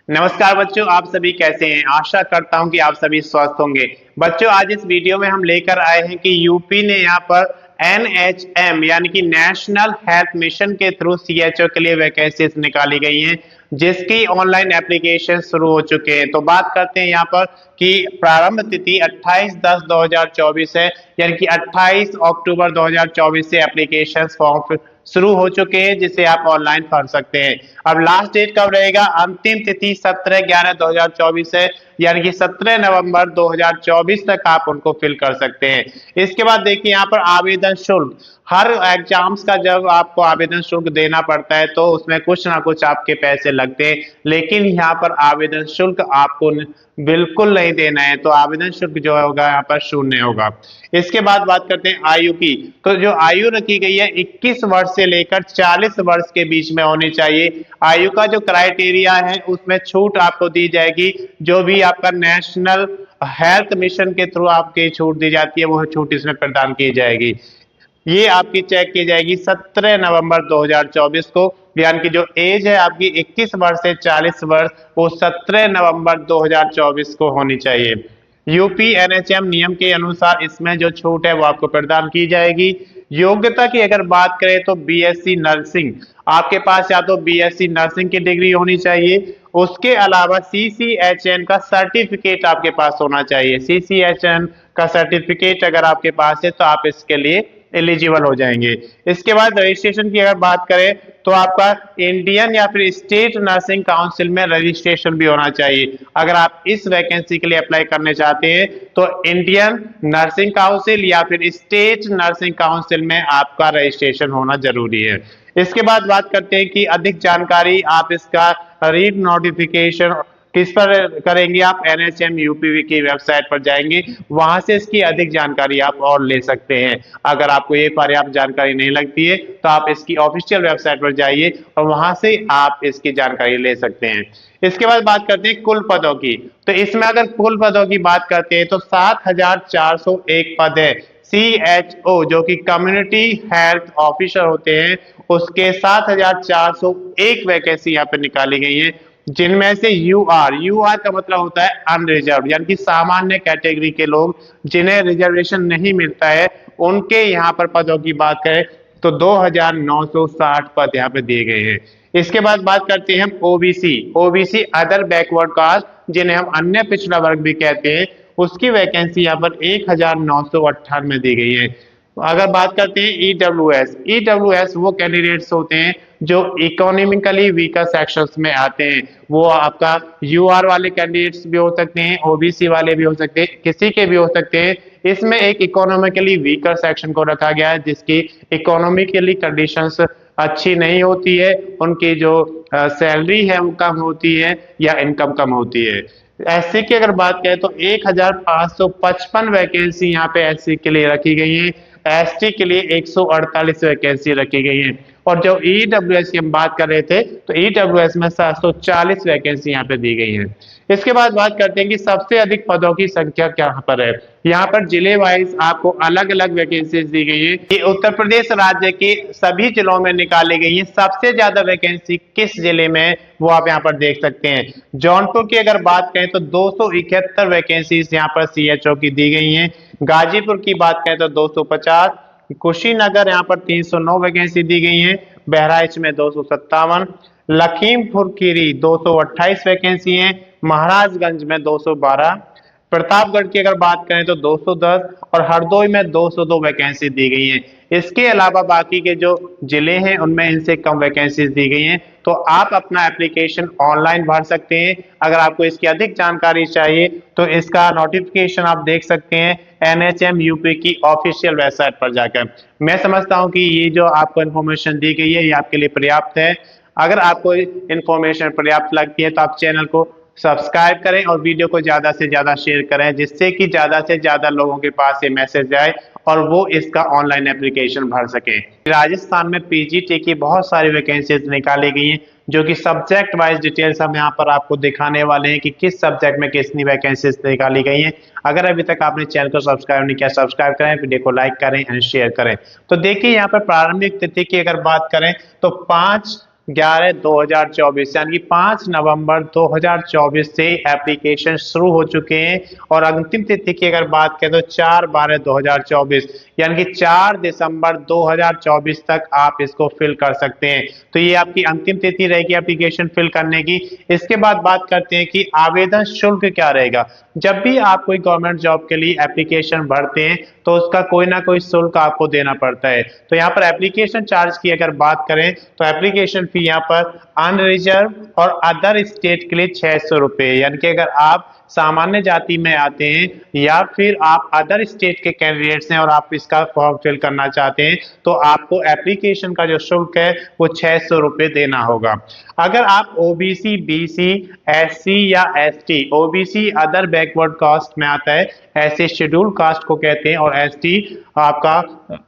नमस्कार बच्चों, आप सभी कैसे हैं। आशा करता हूं कि आप सभी स्वस्थ होंगे। बच्चों, आज इस वीडियो में हम लेकर आए हैं कि यूपी ने यहाँ पर एनएचएम यानी कि नेशनल हेल्थ मिशन के थ्रू सीएचओ के लिए वैकेंसीज निकाली गई हैं, जिसकी ऑनलाइन एप्लीकेशन शुरू हो चुके हैं। तो बात करते हैं यहाँ पर कि प्रारंभ तिथि 28/10/2024 है, यानी कि 28 अक्टूबर 2024 से एप्लीकेशन फॉर्म शुरू हो चुके हैं, जिसे आप ऑनलाइन भर सकते हैं। अब लास्ट डेट कब रहेगा? अंतिम तिथि 17/11/2024 है, यानी कि 17 नवंबर 2024 तक आप उनको फिल कर सकते हैं। इसके बाद देखिए यहाँ पर आवेदन शुल्क। हर एग्जाम्स का जब आपको आवेदन शुल्क देना पड़ता है तो उसमें कुछ ना कुछ आपके पैसे लगते हैं, लेकिन यहाँ पर आवेदन शुल्क आपको बिल्कुल नहीं देना है। तो आवेदन शुल्क जो होगा यहाँ पर शून्य होगा। इसके बाद बात करते हैं आयु की। तो जो आयु रखी गई है 21 वर्ष से लेकर 40 वर्ष के बीच में होनी चाहिए। आयु का जो क्राइटेरिया है उसमें छूट आपको दी जाएगी। जो भी आपका नेशनल हेल्थ मिशन के थ्रू आपकी छूट दी जाती है वो छूट इसमें प्रदान की जाएगी। ये आपकी चेक की जाएगी 17 नवंबर 2024 को, यानी कि जो एज है आपकी 21 वर्ष से 40 वर्ष वो 17 नवंबर 2024 को होनी चाहिए। यूपी एनएचएम नियम के अनुसार इसमें जो छूट है वो आपको प्रदान की जाएगी। योग्यता की अगर बात करें तो बीएससी नर्सिंग, आपके पास या तो बीएससी नर्सिंग की डिग्री होनी चाहिए, उसके अलावा सीसीएचएन का सर्टिफिकेट आपके पास होना चाहिए। सीसीएचएन का सर्टिफिकेट अगर आपके पास है तो आप इसके लिए एलिजिबल हो जाएंगे। इसके बाद रजिस्ट्रेशन की अगर बात करें तो आपका इंडियन या फिर स्टेट नर्सिंग काउंसिल में रजिस्ट्रेशन भी होना चाहिए। अगर आप इस वैकेंसी के लिए अप्लाई करने चाहते हैं तो इंडियन नर्सिंग काउंसिल या फिर स्टेट नर्सिंग काउंसिल में आपका रजिस्ट्रेशन होना जरूरी है। इसके बाद बात करते हैं कि अधिक जानकारी आप इसका रीड नोटिफिकेशन किस पर करेंगे? आप एनएचएम यूपीवी की वेबसाइट पर जाएंगे, वहां से इसकी अधिक जानकारी आप और ले सकते हैं। अगर आपको ये पर्याप्त जानकारी नहीं लगती है तो आप इसकी ऑफिशियल वेबसाइट पर जाइए और वहां से आप इसकी जानकारी ले सकते हैं। इसके बाद बात करते हैं कुल पदों की। तो इसमें अगर कुल पदों की बात करते हैं तो 7401 पद है। CHO जो कि कम्युनिटी हेल्थ ऑफिसर होते हैं, उसके 7401 वैकेंसी यहाँ पे निकाली गई है, जिनमें से यूआर का मतलब होता है अनरिजर्व, यानी कि सामान्य कैटेगरी के लोग जिन्हें रिजर्वेशन नहीं मिलता है, उनके यहाँ पर पदों की बात करें तो 2960 पद यहाँ पे दिए गए हैं। इसके बाद बात करते हैं हम ओबीसी अदर बैकवर्ड कास्ट, जिन्हें हम अन्य पिछड़ा वर्ग भी कहते हैं, उसकी वैकेंसी यहाँ पर 1998 दी गई है। अगर बात करते हैं ईडब्ल्यूएस वो कैंडिडेट्स होते हैं जो इकोनॉमिकली वीकर सेक्शंस में आते हैं। वो आपका यूआर वाले कैंडिडेट्स भी हो सकते हैं, ओबीसी वाले भी हो सकते हैं, किसी के भी हो सकते हैं। इसमें एक इकोनॉमिकली वीकर सेक्शन को रखा गया है जिसकी इकोनॉमिकली कंडीशंस अच्छी नहीं होती है, उनकी जो सैलरी है वो कम होती है या इनकम कम होती है। एससी की अगर बात करें तो 1555 वैकेंसी यहाँ पे एससी के लिए रखी गई है। एसटी के लिए 148 वैकेंसी रखी गई है। और जो ईडब्ल्यूएस की हम बात कर रहे थे तो ईडब्ल्यूएस में 740 वैकेंसी यहाँ पे दी गई है। इसके बाद बात करते हैं कि सबसे अधिक पदों की संख्या कहाँ पर है। यहाँ पर जिले वाइज आपको अलग अलग वैकेंसीज दी गई है। ये उत्तर प्रदेश राज्य के सभी जिलों में निकाली गई है। सबसे ज्यादा वैकेंसी किस जिले में है वो आप यहाँ पर देख सकते हैं। जौनपुर की अगर बात करें तो 271 वैकेंसीज यहाँ पर सीएचओ की दी गई है। गाजीपुर की बात करें तो 250, कुशीनगर यहाँ पर 309 वैकेंसी दी गई है, बहराइच में 257, लखीमपुर खीरी 228 वैकेंसी है, महाराजगंज में 212, प्रतापगढ़ की अगर बात करें तो 210 और हरदोई में 202 वैकेंसी दी गई है। इसके अलावा बाकी के जो जिले हैं उनमें इनसे कम वैकेंसीज दी गई हैं। तो आप अपना एप्लीकेशन ऑनलाइन भर सकते हैं। अगर आपको इसकी अधिक जानकारी चाहिए तो इसका नोटिफिकेशन आप देख सकते हैं एनएचएम यूपी की ऑफिशियल वेबसाइट पर जाकर। मैं समझता हूं कि ये जो आपको इन्फॉर्मेशन दी गई है ये आपके लिए पर्याप्त है। अगर आपको इन्फॉर्मेशन पर्याप्त लगती है तो आप चैनल को सब्सक्राइब करें और वीडियो को ज्यादा से ज्यादा शेयर करें, जिससे कि ज्यादा से ज्यादा लोगों के पास ये मैसेज जाए और वो इसका ऑनलाइन एप्लीकेशन भर सके। राजस्थान में पीजीटी की बहुत सारी वैकेंसीज निकाली गई हैं, जो कि सब्जेक्ट वाइज डिटेल्स हम यहाँ पर आपको दिखाने वाले हैं कि किस सब्जेक्ट में कितनी वैकेंसीज निकाली गई हैं। अगर अभी तक आपने चैनल को सब्सक्राइब नहीं किया, सब्सक्राइब करें, वीडियो को लाइक करें एंड शेयर करें। तो देखिए यहाँ पर प्रारंभिक तिथि की अगर बात करें तो 5 11/2024 यानी कि 5 नवंबर 2024 से एप्लीकेशन शुरू हो चुके हैं। और अंतिम तिथि की अगर बात करें तो 4/12/2024 यानी कि 4 दिसंबर 2024 तक आप इसको फिल कर सकते हैं। तो ये आपकी अंतिम तिथि रहेगी एप्लीकेशन फिल करने की। इसके बाद बात करते हैं कि आवेदन शुल्क क्या रहेगा। जब भी आप कोई गवर्नमेंट जॉब के लिए एप्लीकेशन भरते हैं तो उसका कोई ना कोई शुल्क आपको देना पड़ता है। तो यहाँ पर एप्लीकेशन चार्ज की अगर बात करें तो एप्लीकेशन फी यहाँ पर अनरिजर्व और अदर स्टेट के लिए 600 रुपये, यानी कि अगर आप सामान्य जाति में आते हैं या फिर आप अदर स्टेट के कैंडिडेट्स हैं और आप इसका फॉर्म फिल करना चाहते हैं तो आपको एप्लीकेशन का जो शुल्क है वो 600 रुपये देना होगा। अगर आप ओबीसी, बीसी, एससी या ST, OBC other backward caste में आता है, ऐसे शेड्यूल कास्ट को कहते हैं, और एसटी आपका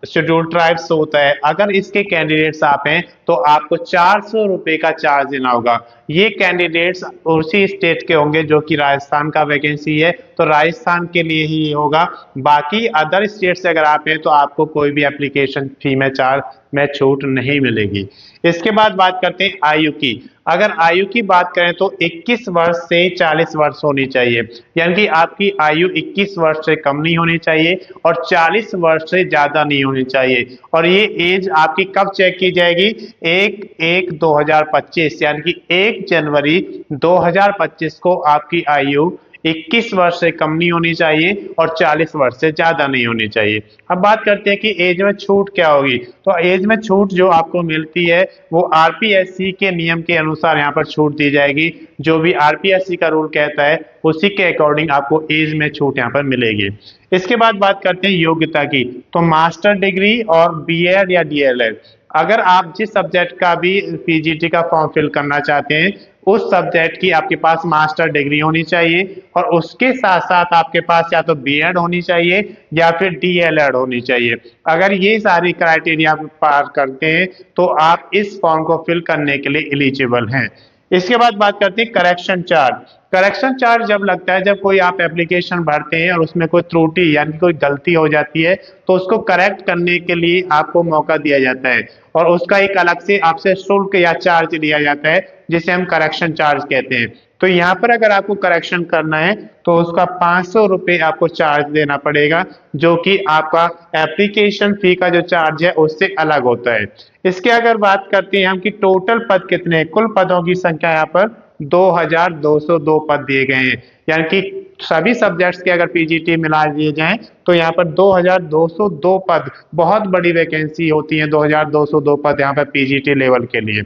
शेड्यूल ट्राइब्स होता है। अगर इसके कैंडिडेट्स आप हैं तो आपको 400 रुपये का चार्ज देना होगा। ये कैंडिडेट्स उसी स्टेट के होंगे जो कि राजस्थान का वैकेंसी है, तो राजस्थान के लिए ही होगा। बाकी अदर स्टेट से अगर आप हैं तो आपको कोई भी एप्लीकेशन फी में चार्ज में छूट नहीं मिलेगी। इसके बाद बात करते हैं आयु की। अगर आयु की बात करें तो 21 वर्ष से 40 वर्ष होनी चाहिए, यानी कि आपकी आयु 21 वर्ष से कम नहीं होनी चाहिए और 40 वर्ष से ज्यादा नहीं होनी चाहिए। और ये एज आपकी कब चेक की जाएगी? 1/1/2025 यानी कि 1 जनवरी 2025 को आपकी आयु 21 वर्ष से कम नहीं होनी चाहिए और 40 वर्ष से ज्यादा नहीं होनी चाहिए। अब बात करते हैं कि एज में छूट क्या होगी। तो एज में छूट जो आपको मिलती है वो आरपीएससी के नियम के अनुसार यहाँ पर छूट दी जाएगी। जो भी आरपीएससी का रूल कहता है उसी के अकॉर्डिंग आपको एज में छूट यहाँ पर मिलेगी। इसके बाद बात करते हैं योग्यता की। तो मास्टर डिग्री और बीएड या डीएलएड, अगर आप जिस सब्जेक्ट का भी पीजीटी का फॉर्म फिल करना चाहते हैं उस सब्जेक्ट की आपके पास मास्टर डिग्री होनी चाहिए और उसके साथ साथ आपके पास या तो बीएड होनी चाहिए या फिर डीएलएड होनी चाहिए। अगर ये सारी क्राइटेरिया आप पार करते हैं तो आप इस फॉर्म को फिल करने के लिए एलिजिबल हैं। इसके बाद बात करते हैं करेक्शन चार्ज। करेक्शन चार्ज जब लगता है जब कोई आप एप्लीकेशन भरते हैं और उसमें कोई त्रुटि यानी कोई गलती हो जाती है तो उसको करेक्ट करने के लिए आपको मौका दिया जाता है और उसका एक अलग से आपसे शुल्क या चार्ज लिया जाता है जिसे हम करेक्शन चार्ज कहते हैं। तो यहाँ पर अगर आपको करेक्शन करना है तो उसका 500 रुपये आपको चार्ज देना पड़ेगा, जो कि आपका एप्लीकेशन फी का जो चार्ज है उससे अलग होता है। इसके अगर बात करते हैं हम कि टोटल पद कितने हैं, कुल पदों की संख्या यहाँ पर 2202 पद दिए गए हैं, यानी कि सभी सब्जेक्ट्स के अगर पीजीटी मिला दिए जाएं तो यहाँ पर 2202 पद, बहुत बड़ी वैकेंसी होती है 2202 पद यहाँ पर पीजीटी लेवल के लिए।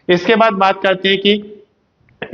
इसके बाद बात करते हैं कि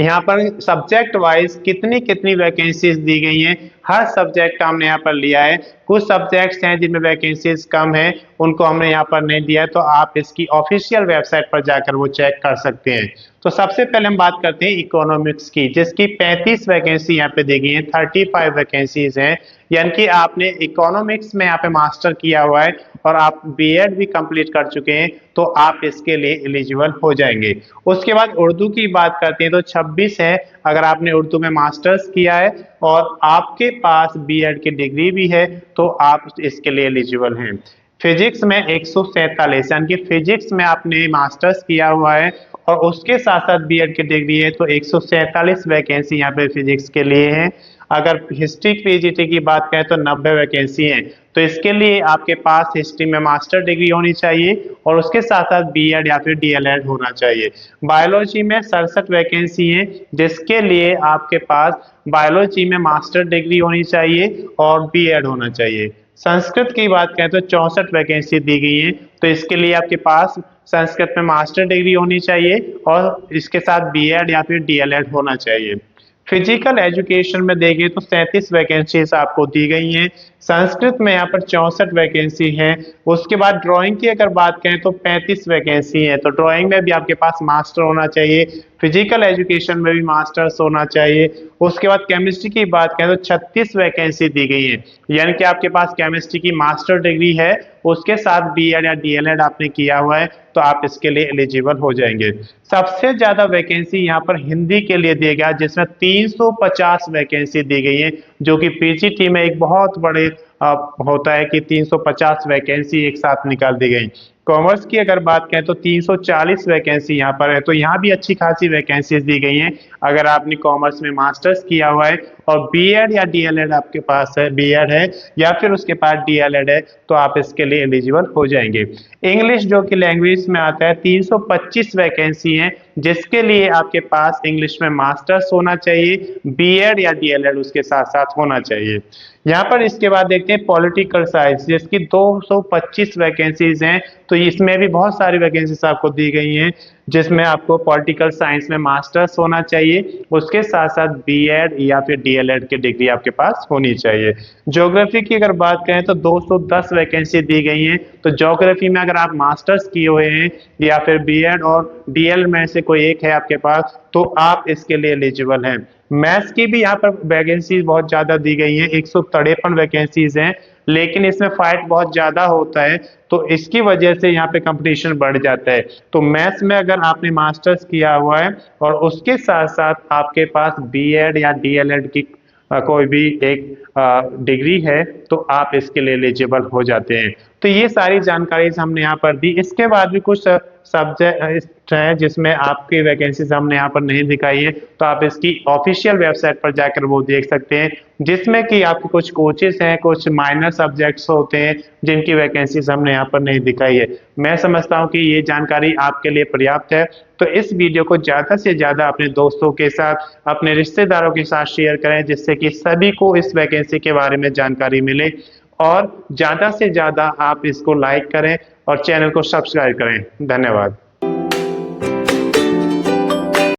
यहाँ पर सब्जेक्ट वाइज कितनी कितनी वैकेंसीज दी गई हैं। हर सब्जेक्ट का हमने यहाँ पर लिया है। कुछ सब्जेक्ट्स हैं जिनमें वैकेंसीज कम है, उनको हमने यहाँ पर नहीं दिया है, तो आप इसकी ऑफिशियल वेबसाइट पर जाकर वो चेक कर सकते हैं। तो सबसे पहले हम बात करते हैं इकोनॉमिक्स की, जिसकी 35 वैकेंसी यहाँ पे दी गई है, 35 वैकेंसीज हैं। यानी कि आपने इकोनॉमिक्स में यहाँ पे मास्टर किया हुआ है और आप बीएड भी कंप्लीट कर चुके हैं तो आप इसके लिए एलिजिबल हो जाएंगे। उसके बाद उर्दू की बात करते हैं तो 26 है, अगर आपने उर्दू में मास्टर्स किया है और आपके पास बीएड की डिग्री भी है तो आप इसके लिए एलिजिबल हैं। फिजिक्स में 147, यानी कि फिजिक्स में आपने मास्टर्स किया हुआ है और उसके साथ साथ बीएड की डिग्री है तो 147 वैकेंसी यहाँ पे फिजिक्स के लिए है। अगर हिस्ट्री पीजीटी की बात करें तो 90 वैकेंसी है, तो इसके लिए आपके पास हिस्ट्री में मास्टर डिग्री होनी चाहिए और उसके साथ साथ बीएड या फिर डीएलएड होना चाहिए। बायोलॉजी में 67 वैकेंसी है, जिसके लिए आपके पास बायोलॉजी में मास्टर डिग्री होनी चाहिए और बीएड होना चाहिए। संस्कृत की बात करें तो 64 वैकेंसी दी गई है, तो इसके लिए आपके पास संस्कृत में मास्टर डिग्री होनी चाहिए और इसके साथ बीएड या फिर डीएलएड होना चाहिए। फिजिकल एजुकेशन में देखें तो 37 वैकेंसीज आपको दी गई हैं। संस्कृत में यहाँ पर 64 वैकेंसी है। उसके बाद ड्राइंग की अगर बात करें तो 35 वैकेंसी है, तो ड्राइंग में भी आपके पास मास्टर होना चाहिए, फिजिकल एजुकेशन में भी मास्टर्स होना चाहिए। उसके बाद केमिस्ट्री की बात करें तो 36 वैकेंसी दी गई है, यानी कि आपके पास केमिस्ट्री की मास्टर डिग्री है, उसके साथ बीएड या डीएलएड आपने किया हुआ है तो आप इसके लिए एलिजिबल हो जाएंगे। सबसे ज्यादा वैकेंसी यहाँ पर हिंदी के लिए दिया गया, जिसमें 350 वैकेंसी दी गई है, जो कि पीजीटी में एक बहुत बड़े होता है कि 350 वैकेंसी एक साथ निकाल दी गई। कॉमर्स की अगर बात करें तो 340 वैकेंसी यहाँ पर है, तो यहाँ भी अच्छी खासी वैकेंसीज दी गई हैं। अगर आपने कॉमर्स में मास्टर्स किया हुआ है और बीएड या डीएलएड आपके पास है, बीएड है या फिर उसके पास डीएलएड है, तो आप इसके लिए एलिजिबल हो जाएंगे। इंग्लिश जो कि लैंग्वेज में आता है, 325 वैकेंसी है, जिसके लिए आपके पास इंग्लिश में मास्टर्स होना चाहिए, बीएड या डीएलएड उसके साथ साथ होना चाहिए। यहाँ पर इसके बाद देखते हैं पॉलिटिकल साइंस, जिसकी 225 वैकेंसीज हैं, तो इसमें भी बहुत सारी वैकेंसीज आपको दी गई हैं, जिसमें आपको पॉलिटिकल साइंस में मास्टर्स होना चाहिए, उसके साथ साथ बीएड या फिर डीएलएड की डिग्री आपके पास होनी चाहिए। ज्योग्राफी की अगर बात करें तो 210 वैकेंसी दी गई हैं, तो ज्योग्राफी में अगर आप मास्टर्स किए हुए हैं या फिर बीएड और डीएल में से कोई एक है आपके पास, तो आप इसके लिए एलिजिबल हैं। मैथ्स की भी यहाँ पर वैकेंसीज बहुत ज्यादा दी गई हैं, 153 वैकेंसीज हैं, लेकिन इसमें फाइट बहुत ज्यादा होता है, तो इसकी वजह से यहाँ पे कंपटीशन बढ़ जाता है। तो मैथ्स में अगर आपने मास्टर्स किया हुआ है और उसके साथ साथ आपके पास बीएड या डीएलएड की कोई भी एक डिग्री है, तो आप इसके लिए एलिजिबल हो जाते हैं। तो ये सारी जानकारी हमने यहाँ पर दी। इसके बाद भी कुछ सब्जेक्ट है जिसमें आपकी वैकेंसीज हमने यहाँ पर नहीं दिखाई है, तो आप इसकी ऑफिशियल वेबसाइट पर जाकर वो देख सकते हैं, जिसमें कि आपके कुछ कोचेस हैं, कुछ माइनर सब्जेक्ट्स होते हैं जिनकी वैकेंसीज हमने यहाँ पर नहीं दिखाई है। मैं समझता हूँ कि ये जानकारी आपके लिए पर्याप्त है, तो इस वीडियो को ज़्यादा से ज़्यादा अपने दोस्तों के साथ, अपने रिश्तेदारों के साथ शेयर करें, जिससे कि सभी को इस वैकेंसी के बारे में जानकारी मिले, और ज़्यादा से ज़्यादा आप इसको लाइक करें और चैनल को सब्सक्राइब करें। धन्यवाद।